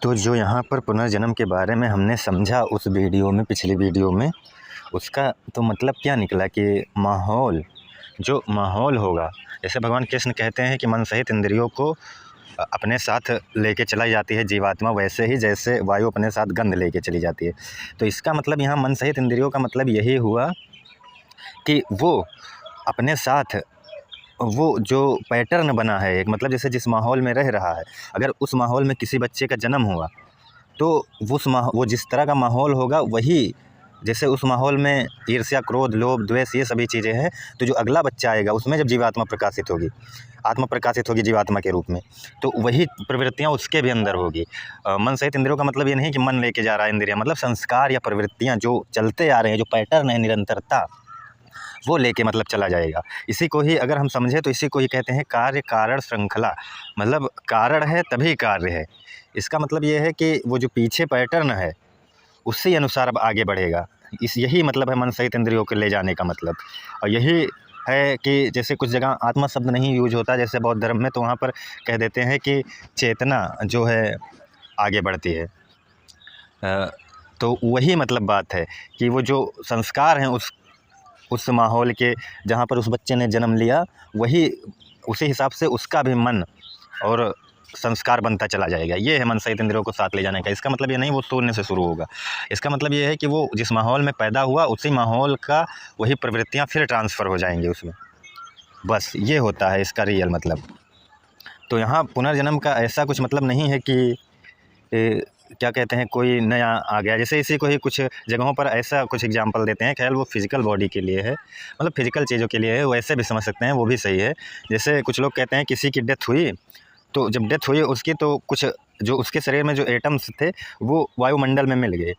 तो जो यहाँ पर पुनर्जन्म के बारे में हमने समझा उस वीडियो में, पिछली वीडियो में, उसका तो मतलब क्या निकला कि माहौल, जो माहौल होगा, जैसे भगवान कृष्ण कहते हैं कि मन सहित इंद्रियों को अपने साथ लेके चलाई जाती है जीवात्मा, वैसे ही जैसे वायु अपने साथ गंध लेके चली जाती है। तो इसका मतलब यहाँ मन सहित इंद्रियों का मतलब यही हुआ कि वो अपने साथ वो जो पैटर्न बना है एक, मतलब जैसे जिस माहौल में रह रहा है, अगर उस माहौल में किसी बच्चे का जन्म हुआ तो वो जिस तरह का माहौल होगा वही, जैसे उस माहौल में ईर्ष्या, क्रोध, लोभ, द्वेष, ये सभी चीज़ें हैं, तो जो अगला बच्चा आएगा उसमें जब जीवात्मा प्रकाशित होगी, आत्मा प्रकाशित होगी जीवात्मा के रूप में, तो वही प्रवृत्तियाँ उसके भी अंदर होगी। मन सहित इंद्रियों का मतलब ये नहीं कि मन लेके जा रहा है इंद्रियाँ, मतलब संस्कार या प्रवृत्तियाँ जो चलते आ रहे हैं, जो पैटर्न है, निरंतरता, वो लेके मतलब चला जाएगा। इसी को ही अगर हम समझें तो इसी को ही कहते हैं कार्य कारण श्रृंखला, मतलब कारण है तभी कार्य है। इसका मतलब ये है कि वो जो पीछे पैटर्न है उसी अनुसार अब आगे बढ़ेगा। यही मतलब है मन सहित इंद्रियों को ले जाने का मतलब। और यही है कि जैसे कुछ जगह आत्मा शब्द नहीं यूज होता, जैसे बौद्ध धर्म में, तो वहाँ पर कह देते हैं कि चेतना जो है आगे बढ़ती है। तो वही मतलब बात है कि वो जो संस्कार हैं उस माहौल के, जहाँ पर उस बच्चे ने जन्म लिया, वही उसी हिसाब से उसका भी मन और संस्कार बनता चला जाएगा। ये है मन सहित इंद्रियों को साथ ले जाने का। इसका मतलब ये नहीं वो शून्य से शुरू होगा। इसका मतलब ये है कि वो जिस माहौल में पैदा हुआ उसी माहौल का वही प्रवृत्तियाँ फिर ट्रांसफ़र हो जाएंगी उसमें। बस ये होता है इसका रियल मतलब। तो यहाँ पुनर्जन्म का ऐसा कुछ मतलब नहीं है कि क्या कहते हैं कोई नया आ गया। जैसे इसी को ही कुछ जगहों पर ऐसा कुछ एग्जांपल देते हैं, खैर वो फिज़िकल बॉडी के लिए है, मतलब फिज़िकल चीज़ों के लिए है, वैसे भी समझ सकते हैं, वो भी सही है। जैसे कुछ लोग कहते हैं किसी की डेथ हुई, तो जब डेथ हुई उसकी, तो कुछ जो उसके शरीर में जो एटम्स थे वो वायुमंडल में मिल गए।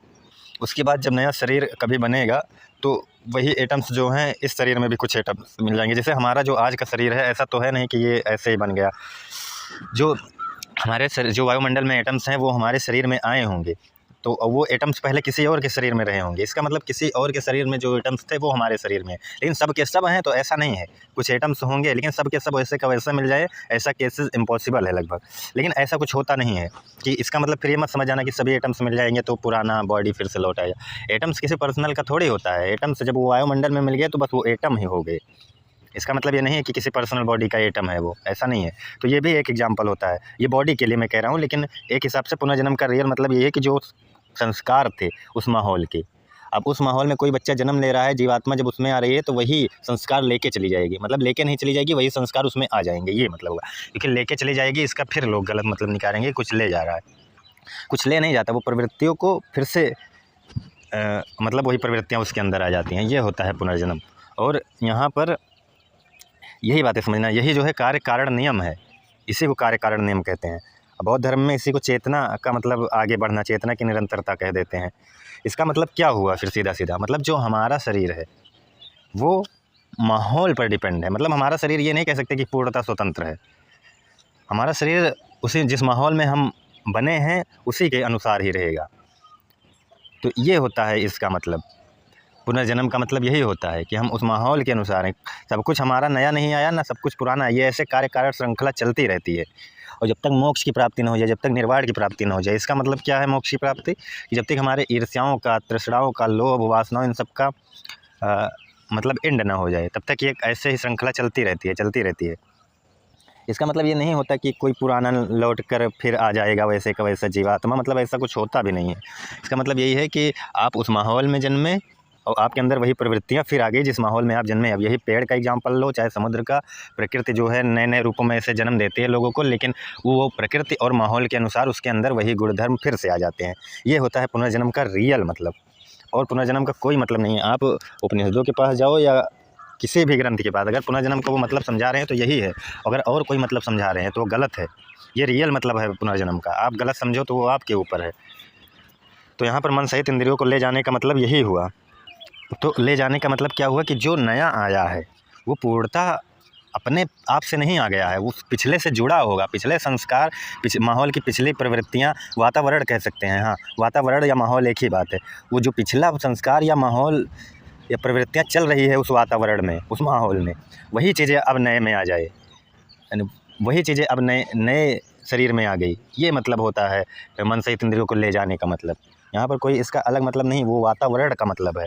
उसके बाद जब नया शरीर कभी बनेगा तो वही एटम्स जो हैं इस शरीर में भी कुछ एटम्स मिल जाएंगे। जैसे हमारा जो आज का शरीर है, ऐसा तो है नहीं कि ये ऐसे ही बन गया। जो हमारे शरीर, जो वायुमंडल में एटम्स हैं वो हमारे शरीर में आए होंगे, तो वो एटम्स पहले किसी और के शरीर में रहे होंगे। इसका मतलब किसी और के शरीर में जो एटम्स थे वो हमारे शरीर में, लेकिन सब के सब हैं तो ऐसा नहीं है। कुछ एटम्स होंगे लेकिन सब के सब वैसे का वैसा मिल जाए, ऐसा केसेस इम्पॉसिबल है लगभग। लेकिन ऐसा कुछ होता नहीं है कि इसका मतलब फिर ये मत समझ जाना कि सभी एटम्स मिल जाएंगे तो पुराना बॉडी फिर से लौट आएगा। एटम्स किसी पर्सनल का थोड़ी होता है। एटम्स जब वो वायुमंडल में मिल गए तो बस वो एटम ही हो गए। इसका मतलब ये नहीं है कि किसी पर्सनल बॉडी का एटम है वो, ऐसा नहीं है। तो ये भी एक एग्जांपल होता है, ये बॉडी के लिए मैं कह रहा हूँ। लेकिन एक हिसाब से पुनर्जन्म का रियल मतलब ये है कि जो संस्कार थे उस माहौल के, अब उस माहौल में कोई बच्चा जन्म ले रहा है, जीवात्मा जब उसमें आ रही है तो वही संस्कार लेके चली जाएगी, मतलब लेके नहीं चली जाएगी, वही संस्कार उसमें आ जाएंगे, ये मतलब होगा। क्योंकि लेके चली जाएगी इसका फिर लोग गलत मतलब निकालेंगे, कुछ ले जा रहा है, कुछ ले नहीं जाता, वो प्रवृत्तियों को फिर से मतलब वही प्रवृत्तियाँ उसके अंदर आ जाती हैं। ये होता है पुनर्जन्म। और यहाँ पर यही बातें समझना, यही जो है कार्य कारण नियम है, इसी को कार्य कारण नियम कहते हैं। बौद्ध धर्म में इसी को चेतना का मतलब आगे बढ़ना, चेतना की निरंतरता कह देते हैं। इसका मतलब क्या हुआ फिर सीधा सीधा, मतलब जो हमारा शरीर है वो माहौल पर डिपेंड है। मतलब हमारा शरीर ये नहीं कह सकते कि पूर्णतः स्वतंत्र है। हमारा शरीर उसी जिस माहौल में हम बने हैं उसी के अनुसार ही रहेगा। तो ये होता है इसका मतलब। पुनर्जन्म का मतलब यही होता है कि हम उस माहौल के अनुसार हैं। सब कुछ हमारा नया नहीं आया ना, सब कुछ पुराना है। ये ऐसे कार्य कारण श्रृंखला चलती रहती है। और जब तक मोक्ष की प्राप्ति न हो जाए, जब तक निर्वाण की प्राप्ति न हो जाए, इसका मतलब क्या है मोक्ष की प्राप्ति, कि जब तक हमारे ईर्ष्याओं का, तृष्णाओं का, लोभ, वासनाओं, इन सब का मतलब एंड ना हो जाए, तब तक ये ऐसे ही श्रृंखला चलती रहती है, चलती रहती है। इसका मतलब ये नहीं होता कि कोई पुराना लौट कर फिर आ जाएगा वैसे का वैसा जीवात्मा, मतलब ऐसा कुछ होता भी नहीं है। इसका मतलब यही है कि आप उस माहौल में जन्मे और आपके अंदर वही प्रवृत्तियाँ फिर आ गई जिस माहौल में आप जन्मे। अब यही पेड़ का एग्जांपल लो, चाहे समुद्र का, प्रकृति जो है नए नए रूपों में ऐसे जन्म देती है लोगों को, लेकिन वो प्रकृति और माहौल के अनुसार उसके अंदर वही गुणधर्म फिर से आ जाते हैं। ये होता है पुनर्जन्म का रियल मतलब। और पुनर्जन्म का कोई मतलब नहीं है। आप उपनिषदों के पास जाओ या किसी भी ग्रंथ के पास, अगर पुनर्जन्म का वो मतलब समझा रहे हैं तो यही है, अगर और कोई मतलब समझा रहे हैं तो वो गलत है। ये रियल मतलब है पुनर्जन्म का, आप गलत समझो तो वो आपके ऊपर है। तो यहाँ पर मन सहित इंद्रियों को ले जाने का मतलब यही हुआ। तो ले जाने का मतलब क्या हुआ कि जो नया आया है वो पूर्णतः अपने आप से नहीं आ गया है, वो पिछले से जुड़ा होगा। पिछले संस्कार, माहौल की पिछली प्रवृत्तियाँ, वातावरण कह सकते हैं, हाँ वातावरण या माहौल एक ही बात है। वो जो पिछला संस्कार या माहौल या प्रवृत्तियाँ चल रही है उस वातावरण में, उस माहौल में, वही चीज़ें अब नए में आ जाए, यानी वही चीज़ें अब नए नए शरीर में आ गई, ये मतलब होता है मन सहित इंद्रियों को ले जाने का मतलब। यहाँ पर कोई इसका अलग मतलब नहीं, वो वातावरण का मतलब है।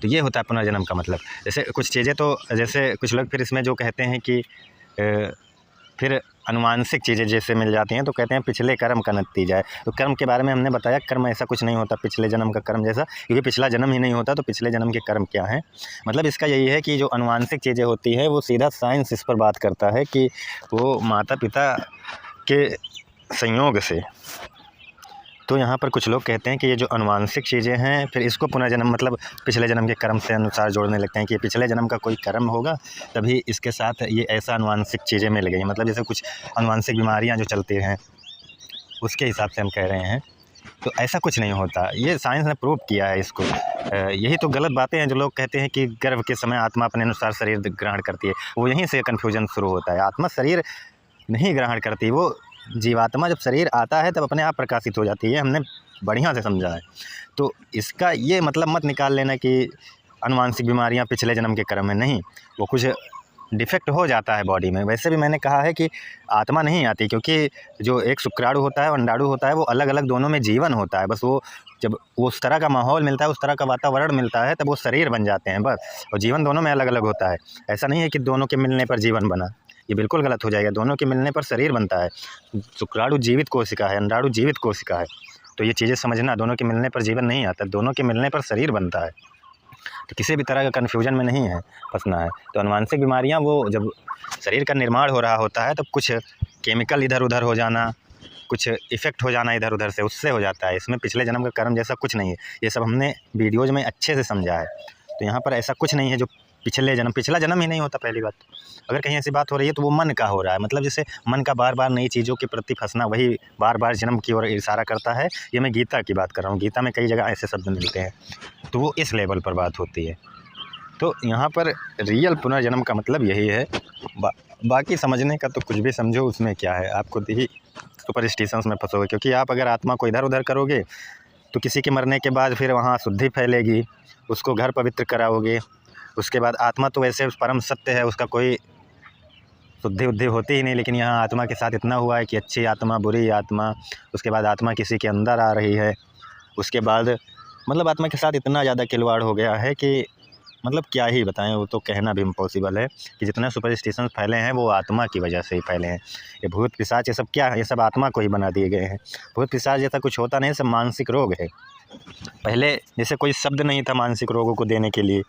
तो ये होता है पुनर्जन्म का मतलब। जैसे कुछ चीज़ें तो जैसे कुछ लोग फिर इसमें जो कहते हैं कि फिर अनुवांशिक चीज़ें जैसे मिल जाती हैं तो कहते हैं पिछले कर्म का नतीजा है। तो कर्म के बारे में हमने बताया, कर्म ऐसा कुछ नहीं होता पिछले जन्म का कर्म जैसा, क्योंकि पिछला जन्म ही नहीं होता तो पिछले जन्म के कर्म क्या हैं। मतलब इसका यही है कि जो अनुवांशिक चीज़ें होती हैं वो सीधा साइंस इस पर बात करता है कि वो माता पिता के संयोग से। तो यहाँ पर कुछ लोग कहते हैं कि ये जो अनुवांशिक चीज़ें हैं फिर इसको पुनर्जन्म मतलब पिछले जन्म के कर्म से अनुसार जोड़ने लगते हैं कि पिछले जन्म का कोई कर्म होगा तभी इसके साथ ये ऐसा अनुवांशिक चीज़ें मिल गई। मतलब जैसे कुछ अनुवांशिक बीमारियाँ जो चलती हैं उसके हिसाब से हम कह रहे हैं। तो ऐसा कुछ नहीं होता, ये साइंस ने प्रूव किया है इसको। यही तो गलत बातें हैं जो लोग कहते हैं कि गर्भ के समय आत्मा अपने अनुसार शरीर ग्रहण करती है, वो यहीं से कन्फ्यूजन शुरू होता है। आत्मा शरीर नहीं ग्रहण करती, वो जीवात्मा जब शरीर आता है तब अपने आप प्रकाशित हो जाती है, हमने बढ़िया से समझा है। तो इसका ये मतलब मत निकाल लेना कि अनुवांशिक बीमारियां पिछले जन्म के कर्म में, नहीं, वो कुछ डिफेक्ट हो जाता है बॉडी में। वैसे भी मैंने कहा है कि आत्मा नहीं आती, क्योंकि जो एक शुक्राणु होता है और अंडाणु होता है वो अलग अलग दोनों में जीवन होता है। बस वो जब वो उस तरह का माहौल मिलता है, उस तरह का वातावरण मिलता है तब वो शरीर बन जाते हैं बस। और जीवन दोनों में अलग अलग होता है। ऐसा नहीं है कि दोनों के मिलने पर जीवन बना, ये बिल्कुल गलत हो जाएगा। दोनों के मिलने पर शरीर बनता है। शुक्राणु जीवित कोशिका है, अंडाणु जीवित कोशिका है। तो ये चीज़ें समझना, दोनों के मिलने पर जीवन नहीं आता, दोनों के मिलने पर शरीर बनता है। तो किसी भी तरह का कन्फ्यूजन में नहीं है फंसना है। तो अनुवांशिक बीमारियां वो जब शरीर का निर्माण हो रहा होता है तब कुछ केमिकल इधर उधर हो जाना, कुछ इफ़ेक्ट हो जाना इधर उधर से, उससे हो जाता है। इसमें पिछले जन्म का कर्म जैसा कुछ नहीं है। ये सब हमने वीडियोज़ में अच्छे से समझा है। तो यहाँ पर ऐसा कुछ नहीं है जो पिछला जन्म ही नहीं होता। पहली बात, अगर कहीं ऐसी बात हो रही है तो वो मन का हो रहा है। मतलब जैसे मन का बार बार नई चीज़ों के प्रति फंसना वही बार बार जन्म की ओर इशारा करता है। ये मैं गीता की बात कर रहा हूँ, गीता में कई जगह ऐसे शब्द मिलते हैं, तो वो इस लेवल पर बात होती है। तो यहाँ पर रियल पुनर्जन्म का मतलब यही है। बाकी समझने का तो कुछ भी समझो, उसमें क्या है, आप खुद ही सुपरस्टिशंस में फंसोगे। क्योंकि आप अगर आत्मा को इधर उधर करोगे तो किसी के मरने के बाद फिर वहाँ शुद्धि फैलेगी, उसको घर पवित्र कराओगे। उसके बाद आत्मा तो वैसे परम सत्य है, उसका कोई शुद्धि उद्धि होती ही नहीं। लेकिन यहाँ आत्मा के साथ इतना हुआ है कि अच्छी आत्मा, बुरी आत्मा, उसके बाद आत्मा किसी के अंदर आ रही है, उसके बाद मतलब आत्मा के साथ इतना ज़्यादा खिलवाड़ हो गया है कि मतलब क्या ही बताएं। वो तो कहना भी इम्पॉसिबल है कि जितने सुपरस्टिशन फैले हैं वो आत्मा की वजह से ही फैले हैं। ये भूत पिशाच ये सब क्या है, ये सब आत्मा को ही बना दिए गए हैं। भूत पिशाच जैसा कुछ होता नहीं, सब मानसिक रोग है। पहले जैसे कोई शब्द नहीं था मानसिक रोगों को देने के लिए,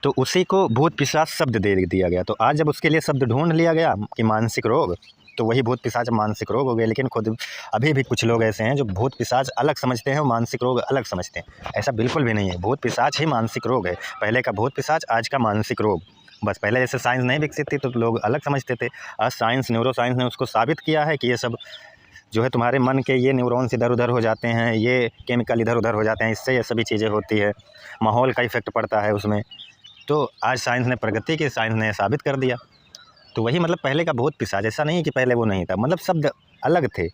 तो उसी को भूत पिशाच शब्द दे दिया गया। तो आज जब उसके लिए शब्द ढूंढ लिया गया कि मानसिक रोग, तो वही भूत पिशाच मानसिक रोग हो गए। लेकिन खुद अभी भी कुछ लोग ऐसे हैं जो भूत पिशाच अलग समझते हैं और मानसिक रोग अलग समझते हैं। ऐसा बिल्कुल भी नहीं है, भूत पिशाच ही मानसिक रोग है। पहले का भूत पिशाच, आज का मानसिक रोग। बस पहले जैसे साइंस नहीं विकसित थी तो लोग अलग समझते थे। आज साइंस, न्यूरो साइंस ने उसको साबित किया है कि ये सब जो है तुम्हारे मन के ये न्यूरॉन्स इधर उधर हो जाते हैं, ये केमिकल इधर उधर हो जाते हैं, इससे ये सभी चीज़ें होती है, माहौल का इफेक्ट पड़ता है उसमें। तो आज साइंस ने प्रगति की, साइंस ने साबित कर दिया। तो वही मतलब पहले का भूत पिशाच, ऐसा नहीं कि पहले वो नहीं था, मतलब शब्द अलग थे,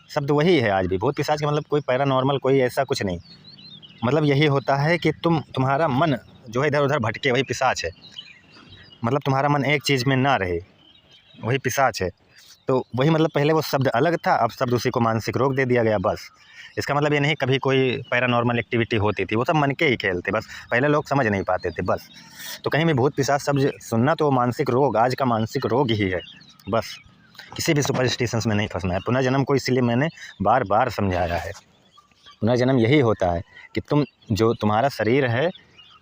शब्द वही है आज भी। भूत पिशाच का मतलब कोई पैरानॉर्मल कोई ऐसा कुछ नहीं, मतलब यही होता है कि तुम्हारा मन जो है इधर उधर भटके, वही पिशाच है। मतलब तुम्हारा मन एक चीज़ में ना रहे, वही पिशाच है। तो वही मतलब पहले वो शब्द अलग था, अब शब्द उसी को मानसिक रोग दे दिया गया बस। इसका मतलब ये नहीं कभी कोई पैरानॉर्मल एक्टिविटी होती थी, वो सब मन के ही खेल थे, बस पहले लोग समझ नहीं पाते थे बस। तो कहीं भी भूत पिशाच शब्द सुनना तो मानसिक रोग, आज का मानसिक रोग ही है बस। किसी भी सुपरस्टिशंस में नहीं फंसना है। पुनर्जन्म को इसलिए मैंने बार बार समझाया है। पुनर्जन्म यही होता है कि जो तुम्हारा शरीर है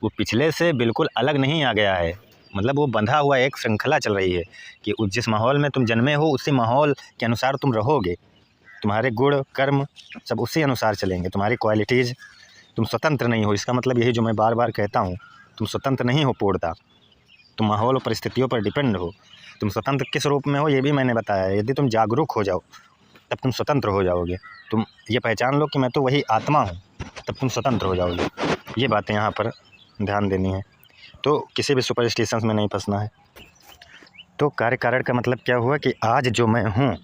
वो पिछले से बिल्कुल अलग नहीं आ गया है। मतलब वो बंधा हुआ एक श्रृंखला चल रही है कि जिस माहौल में तुम जन्मे हो उसी माहौल के अनुसार तुम रहोगे। तुम्हारे गुण कर्म सब उसी अनुसार चलेंगे, तुम्हारी क्वालिटीज़। तुम स्वतंत्र नहीं हो, इसका मतलब यही जो मैं बार बार कहता हूँ, तुम स्वतंत्र नहीं हो पूर्णतः, तुम माहौल और परिस्थितियों पर डिपेंड हो। तुम स्वतंत्र किस रूप में हो ये भी मैंने बताया है। यदि तुम जागरूक हो जाओ तब तुम स्वतंत्र हो जाओगे। तुम ये पहचान लो कि मैं तो वही आत्मा हूँ, तब तुम स्वतंत्र हो जाओगे। ये बातें यहाँ पर ध्यान देनी है। तो किसी भी सुपरस्टिशंस में नहीं फंसना है। तो कार्य कारण का मतलब क्या हुआ कि आज जो मैं हूँ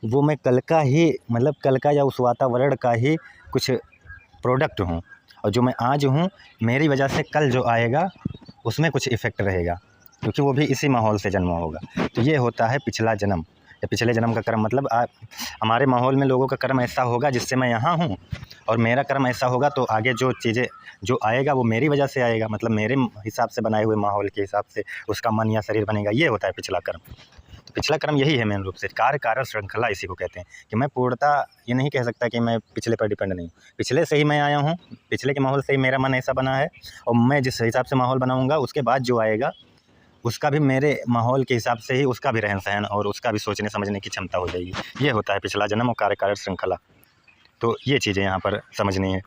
वो मैं कल का ही, मतलब कल का या उस वातावरण का ही कुछ प्रोडक्ट हूँ। और जो मैं आज हूँ मेरी वजह से कल जो आएगा उसमें कुछ इफ़ेक्ट रहेगा, क्योंकि वो भी इसी माहौल से जन्मा होगा। तो ये होता है पिछला जन्म। या पिछले जन्म का कर्म मतलब हमारे माहौल में लोगों का कर्म ऐसा होगा जिससे मैं यहाँ हूँ, और मेरा कर्म ऐसा होगा तो आगे जो चीज़ें जो आएगा वो मेरी वजह से आएगा, मतलब मेरे हिसाब से बनाए हुए माहौल के हिसाब से उसका मन या शरीर बनेगा। ये होता है पिछला कर्म। तो पिछला कर्म यही है मेन रूप से, कार्य कारण श्रृंखला इसी को कहते हैं। कि मैं पूर्णतः ये नहीं कह सकता कि मैं पिछले पर डिपेंड नहीं हूँ, पिछले से ही मैं आया हूँ, पिछले के माहौल से ही मेरा मन ऐसा बना है, और मैं जिस हिसाब से माहौल बनाऊँगा उसके बाद जो आएगा उसका भी मेरे माहौल के हिसाब से ही उसका भी रहन सहन और उसका भी सोचने समझने की क्षमता हो जाएगी। ये होता है पिछला जन्म और कार्य कारण श्रृंखला। तो ये चीज़ें यहाँ पर समझनी है।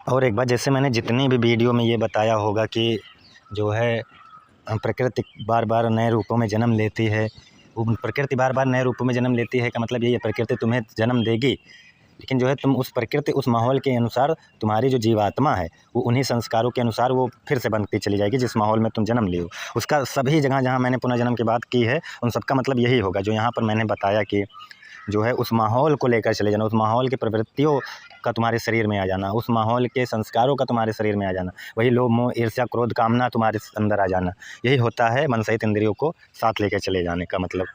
और एक बात, जैसे मैंने जितनी भी वीडियो में ये बताया होगा कि जो है प्रकृति बार बार नए रूपों में जन्म लेती है, वो प्रकृति बार बार नए रूपों में जन्म लेती है का मतलब ये है प्रकृति तुम्हें जन्म देगी, लेकिन जो है तुम उस प्रकृति उस माहौल के अनुसार तुम्हारी जो जीवात्मा है वो उन्हीं संस्कारों के अनुसार वो फिर से बनती चली जाएगी जिस माहौल में तुम जन्म लिए हो। उसका सभी जगह जहाँ मैंने पुनर्जन्म की बात की है उन सबका मतलब यही होगा जो यहाँ पर मैंने बताया कि जो है उस माहौल को लेकर चले जाना, उस माहौल की प्रवृत्तियों का तुम्हारे शरीर में आ जाना, उस माहौल के संस्कारों का तुम्हारे शरीर में आ जाना, वही लोभ मोह ईर्ष्या क्रोध कामना तुम्हारे अंदर आ जाना, यही होता है मन सहित इंद्रियों को साथ लेकर चले जाने का मतलब।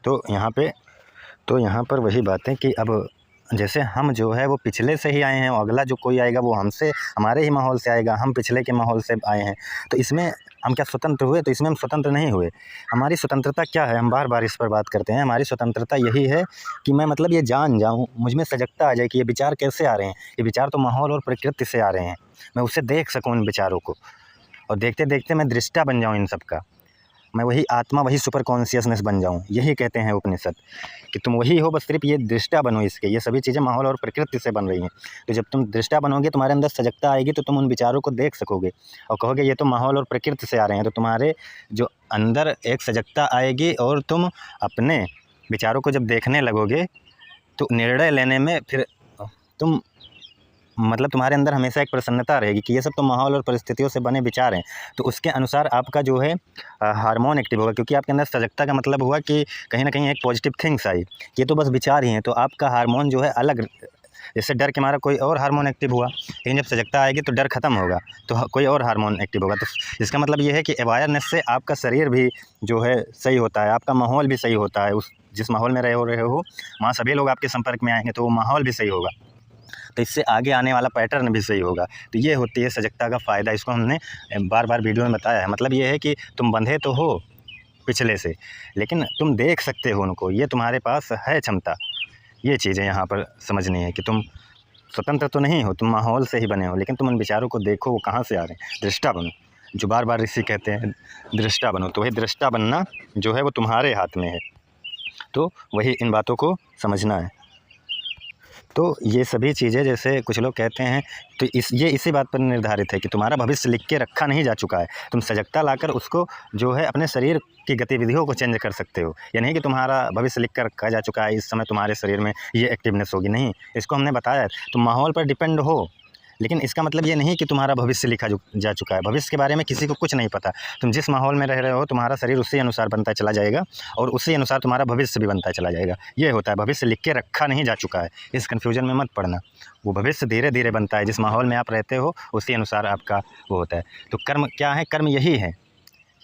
तो यहाँ पर वही बात है कि अब जैसे हम जो है वो पिछले से ही आए हैं और अगला जो कोई आएगा वो हमसे हमारे ही माहौल से आएगा, हम पिछले के माहौल से आए हैं, तो इसमें हम क्या स्वतंत्र हुए? तो इसमें हम स्वतंत्र नहीं हुए। हमारी स्वतंत्रता क्या है? हम बार बार इस पर बात करते हैं। हमारी स्वतंत्रता यही है कि मैं मतलब ये जान जाऊँ, मुझ में सजगता आ जाए कि ये विचार कैसे आ रहे हैं, ये विचार तो माहौल और प्रकृति से आ रहे हैं, मैं उससे देख सकूँ इन विचारों को, और देखते देखते मैं दृष्टा बन जाऊँ इन सब का, मैं वही आत्मा वही सुपर कॉन्शियसनेस बन जाऊँ। यही कहते हैं उपनिषद कि तुम वही हो, बस सिर्फ ये दृष्टा बनो इसके। ये सभी चीज़ें माहौल और प्रकृति से बन रही हैं, तो जब तुम दृष्टा बनोगे तुम्हारे अंदर सजगता आएगी तो तुम उन विचारों को देख सकोगे और कहोगे ये तो माहौल और प्रकृति से आ रहे हैं, तो तुम्हारे जो अंदर एक सजगता आएगी और तुम अपने विचारों को जब देखने लगोगे तो निर्णय लेने में फिर तुम मतलब तुम्हारे अंदर हमेशा एक प्रसन्नता रहेगी कि ये सब तो माहौल और परिस्थितियों से बने विचार हैं, तो उसके अनुसार आपका जो है हार्मोन एक्टिव होगा, क्योंकि आपके अंदर सजगता का मतलब हुआ कि कहीं ना कहीं एक पॉजिटिव थिंग्स आई, ये तो बस विचार ही हैं, तो आपका हार्मोन जो है अलग, जैसे डर के मारा कोई और हार्मोन एक्टिव हुआ, लेकिन जब सजगता आएगी तो डर खत्म होगा तो कोई और हार्मोन एक्टिव होगा। तो इसका मतलब ये है कि अवेयरनेस से आपका शरीर भी जो है सही होता है, आपका माहौल भी सही होता है, उस जिस माहौल में रहे हो वहाँ सभी लोग आपके संपर्क में आएंगे तो वो माहौल भी सही होगा, तो इससे आगे आने वाला पैटर्न भी सही होगा। तो ये होती है सजगता का फ़ायदा, इसको हमने बार बार वीडियो में बताया है। मतलब ये है कि तुम बंधे तो हो पिछले से, लेकिन तुम देख सकते हो उनको, ये तुम्हारे पास है क्षमता। ये चीज़ें यहाँ पर समझनी है कि तुम स्वतंत्र तो नहीं हो, तुम माहौल से ही बने हो, लेकिन तुम उन विचारों को देखो वो कहाँ से आ रहे हैं, दृष्टा बनो। जो बार बार ऋषि कहते हैं दृष्टा बनो, तो वही दृष्टा बनना जो है वो तुम्हारे हाथ में है। तो वही इन बातों को समझना है। तो ये सभी चीज़ें जैसे कुछ लोग कहते हैं तो ये इसी बात पर निर्धारित है कि तुम्हारा भविष्य लिख के रखा नहीं जा चुका है, तुम सजगता लाकर उसको जो है अपने शरीर की गतिविधियों को चेंज कर सकते हो। ये नहीं कि तुम्हारा भविष्य लिख कर रखा जा चुका है, इस समय तुम्हारे शरीर में ये एक्टिवनेस होगी, नहीं, इसको हमने बताया तुम माहौल पर डिपेंड हो, लेकिन इसका मतलब ये नहीं कि तुम्हारा भविष्य लिखा जा चुका है। भविष्य के बारे में किसी को कुछ नहीं पता, तुम जिस माहौल में रह रहे हो तुम्हारा शरीर उसी अनुसार बनता चला जाएगा और उसी अनुसार तुम्हारा भविष्य भी बनता चला जाएगा। ये होता है, भविष्य लिख के रखा नहीं जा चुका है, इस कन्फ्यूजन में मत पड़ना। वो भविष्य धीरे धीरे बनता है, जिस माहौल में आप रहते हो उसी अनुसार आपका वो होता है। तो कर्म क्या है? कर्म यही है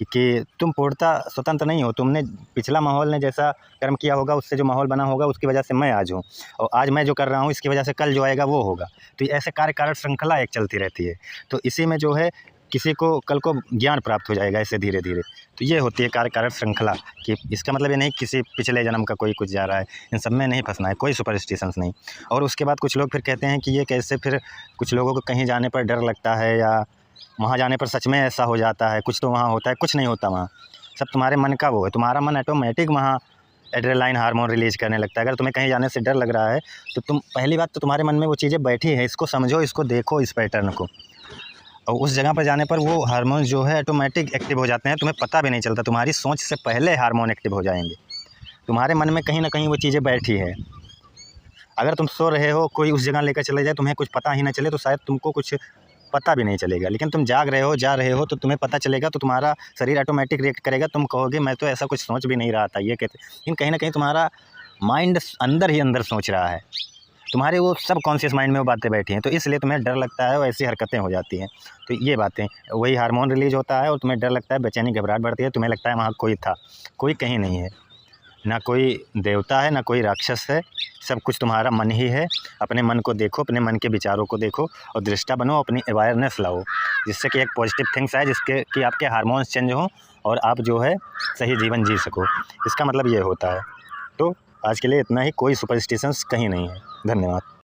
कि तुम पूर्णतः स्वतंत्र नहीं हो, तुमने पिछला माहौल ने जैसा कर्म किया होगा उससे जो माहौल बना होगा उसकी वजह से मैं आज हूँ, और आज मैं जो कर रहा हूँ इसकी वजह से कल जो आएगा वो होगा। तो ऐसे कार्य कारण श्रृंखला एक चलती रहती है, तो इसी में जो है किसी को कल को ज्ञान प्राप्त हो जाएगा ऐसे धीरे धीरे। तो ये होती है कार्य कारण श्रृंखला। कि इसका मतलब ये नहीं किसी पिछले जन्म का कोई कुछ जा रहा है, इन सब में नहीं फंसना है, कोई सुपरस्टिशंस नहीं। और उसके बाद कुछ लोग फिर कहते हैं कि ये कैसे, फिर कुछ लोगों को कहीं जाने पर डर लगता है या वहाँ जाने पर सच में ऐसा हो जाता है, कुछ तो वहाँ होता है, कुछ नहीं होता वहाँ, सब तुम्हारे मन का वो है। तुम्हारा मन ऑटोमेटिक वहाँ एड्रेनालाइन हार्मोन रिलीज करने लगता है। अगर तुम्हें कहीं जाने से डर लग रहा है तो तुम पहली बात तो तुम्हारे मन में वो चीज़ें बैठी है, इसको समझो, इसको देखो, इस पैटर्न को, और उस जगह पर जाने पर वो हार्मोन जो है ऑटोमेटिक एक्टिव हो जाते हैं, तुम्हें पता भी नहीं चलता, तुम्हारी सोच से पहले हार्मोन एक्टिव हो जाएंगे। तुम्हारे मन में कहीं ना कहीं वो चीज़ें बैठी है। अगर तुम सो रहे हो, कोई उस जगह लेकर चले जाए, तुम्हें कुछ पता ही ना चले तो शायद तुमको कुछ पता भी नहीं चलेगा, लेकिन तुम जाग रहे हो, जा रहे हो तो तुम्हें पता चलेगा, तो तुम्हारा शरीर ऑटोमेटिक रिएक्ट करेगा। तुम कहोगे मैं तो ऐसा कुछ सोच भी नहीं रहा था, ये कहते, लेकिन कहीं ना कहीं तुम्हारा माइंड अंदर ही अंदर सोच रहा है, तुम्हारे वो सब कॉन्शियस माइंड में वो बातें बैठी हैं, तो इसलिए तुम्हें डर लगता है और ऐसी हरकतें हो जाती हैं। तो ये बातें, वही हार्मोन रिलीज होता है और तुम्हें डर लगता है, बेचैनी घबराहट बढ़ती है, तुम्हें लगता है वहाँ कोई था, कोई कहीं नहीं है। ना कोई देवता है ना कोई राक्षस है, सब कुछ तुम्हारा मन ही है। अपने मन को देखो, अपने मन के विचारों को देखो और दृष्टा बनो, अपनी अवेयरनेस लाओ, जिससे कि एक पॉजिटिव थिंग्स आए, जिसके कि आपके हार्मोन्स चेंज हों और आप जो है सही जीवन जी सको। इसका मतलब ये होता है। तो आज के लिए इतना ही, कोई सुपरस्टिशंस कहीं नहीं है। धन्यवाद।